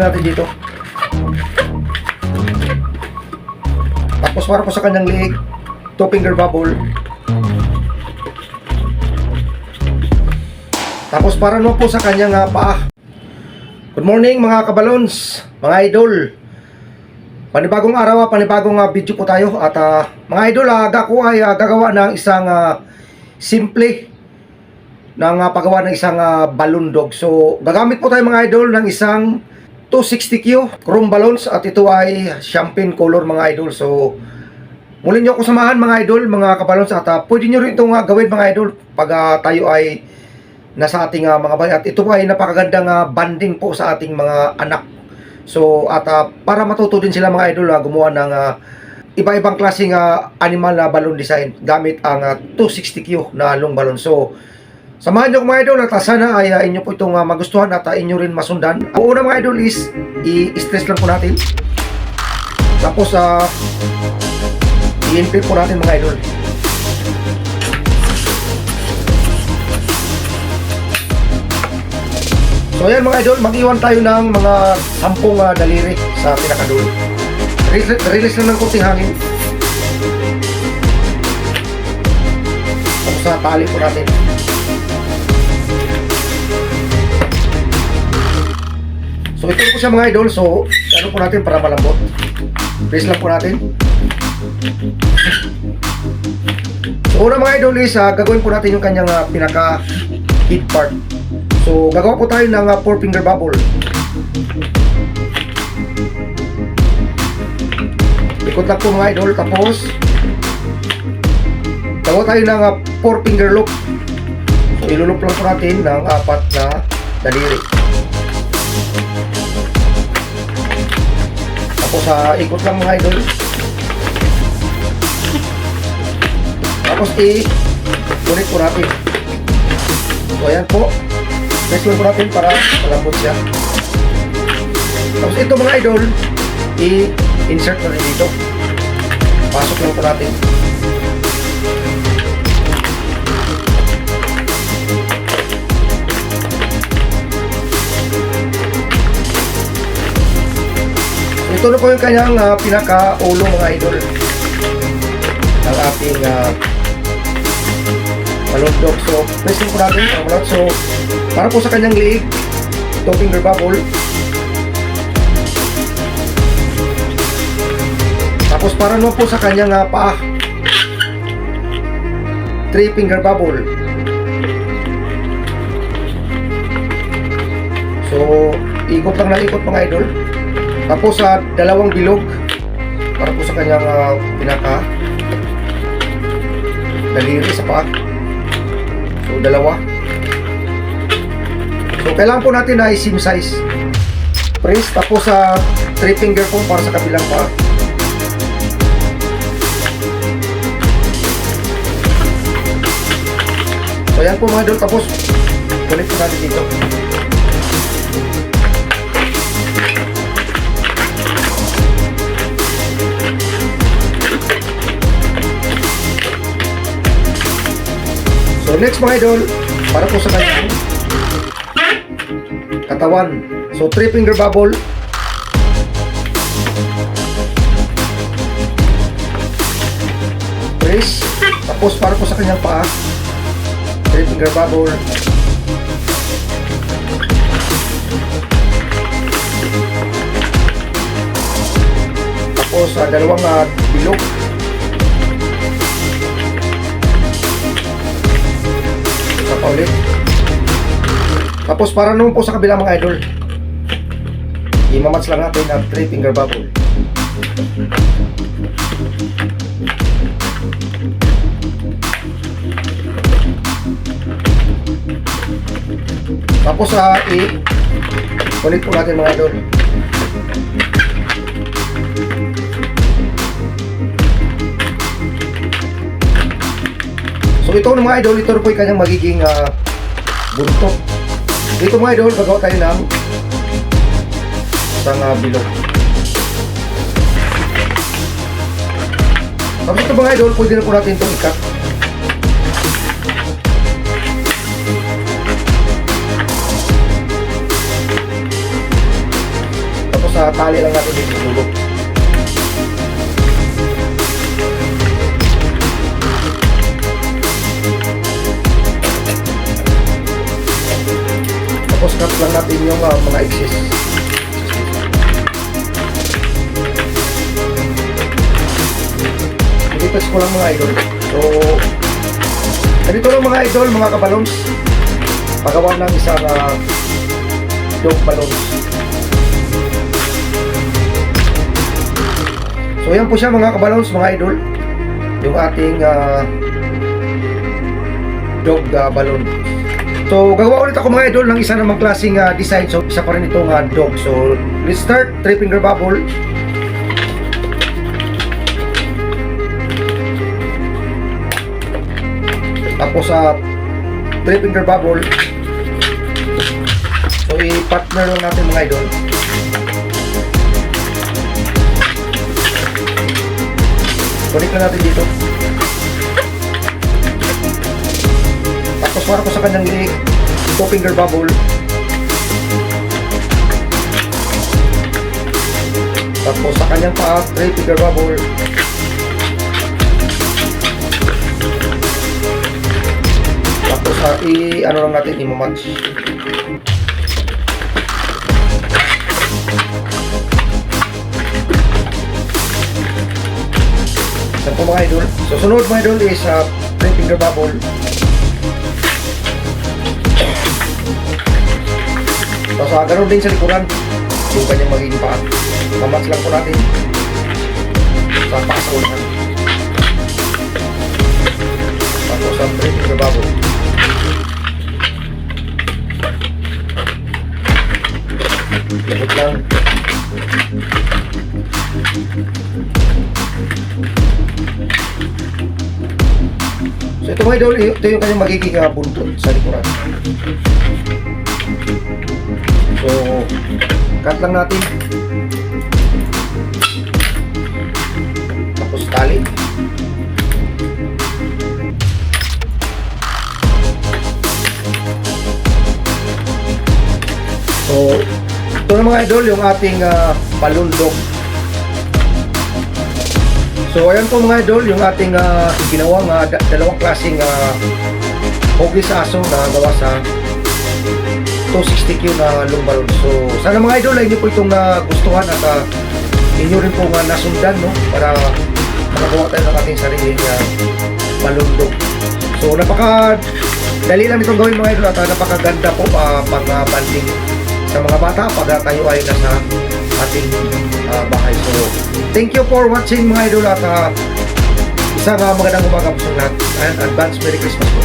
natin dito. Tapos para po sa kanyang liig, 2-finger bubble. Tapos para naman po sa kanyang paa. Good morning mga kabalons, mga idol. Panibagong araw, panibagong video po tayo. At mga idol, ako ay gagawa ng isang simple ng paggawa ng isang balloon dog. So gagamit po tayo mga idol ng isang 260Q chrome balloons at ito ay champagne color mga idol. So muli nyo ako samahan mga idol, mga kabalons, at pwede nyo rin itong gawin mga idol pag tayo ay nasa ating mga bahay. At ito po ay napakagandang banding po sa ating mga anak. So at para matuto din sila mga idol gumawa ng iba-ibang klaseng animal na balloon design gamit ang 260Q na long balloon. So samahan nyo mga idol at sana ay inyo po itong magustuhan at inyo rin masundan. Ang una mga idol is i-stress lang po natin. Tapos i-inflate po natin mga idol. So ayan mga idol, mag-iwan tayo ng mga 10 daliri sa pinakadulo. Release lang ng kunting hangin. Tapos tali po natin. So ito po siya mga idol. So ano po natin para malambot. Press lang po natin. So una mga idol is gagawin po natin yung kanyang pinaka head part. So gagawa po tayo ng 4-finger bubble. Ikot lang po mga idol. Tapos gagawa tayo ng 4-finger loop. So ilulup lang po natin ng 4 na daliri. Tapos ikot lang mga idol. Tapos i-ulit po natin. So ayan po. Press lang po natin para malambot siya. Tapos ito mga idol, i-insert na rin dito. Pasok lang po natin. Ito na po yung kanyang pinaka-ulo mga idol ng ating balloon dog. So press lang po natin ang balloon. So para po sa kanyang liig, 2-finger bubble. Tapos para naman po sa kanyang paa, 3-finger bubble. So ikot lang na ikot mga idol. Tapos sa 2 bilog para po sa kanyang pinaka daliri sa paa. So 2. So kailangan po natin na same size. Press tapos sa 3-finger po para sa kabilang paa. So yan po mga idol. Tapos ulit po natin dito. So next mga idol, para po sa kanyang katawan. So 3-finger bubble. Press. Tapos para po sa kanyang paa, 3-finger bubble. Tapos 2 bilog. Ulit. Tapos para naman po sa kabila mga idol, i-match lang natin ang 3-finger bubble. Tapos i-ulit po natin mga idol. So ito mga idol, ito po yung kanyang magiging buntot. Dito mga idol, gagawa tayo ng isang bilog. Tapos ito mga idol, pwede na po natin itong ikat. tali lang natin dito sa dulo. Tapos cut lang natin yung mga excess. Ilipas ko lang mga idol. So, ganito lang mga idol, mga kabalons. Pagawa ng isang dog balloons. So yan po siya mga kabalons, mga idol. Yung ating dog balloon. So gagawa ulit ako mga idol ng isa namang klaseng design. So isa pa rin itong dog. So let's start. 3 finger bubble. Tapos 3 finger bubble. So i-partner lang natin mga idol. Connect na natin dito. Tapos para ko sa kanyang leg, 2 finger bubble. Tapos sa kanyang paa, 3 finger bubble. Tapos ano lang natin, i-match. Yan po mga idol. So sunod mga idol is 3 finger bubble. Tapos ganoon din sa likuran yung kanyang magiging paa. Mamatch lang po natin sa paa sa unahan. Tapos 3 finger bubble. Likot lang. So ito mga idol, ito yung kanyang magiging buntot sa likuran. So cut lang natin. Tapos tali. So ito na mga idol yung ating balloon dog. So ayan po mga idol yung ating ginawang dalawang klaseng hugis aso na gawa sa 260Q na long balloon. So sana mga idol ay inyo po itong nagustuhan at inyo rin po nasundan, no, para makagawa tayo ng ating sariling balloon dog. So napaka dali lang itong gawin mga idol at napakaganda po pag banding sa mga bata pag tayo ay nasa ating bahay. So thank you for watching mga idol at isang magandang umaga po sa lahat and advance Merry Christmas po.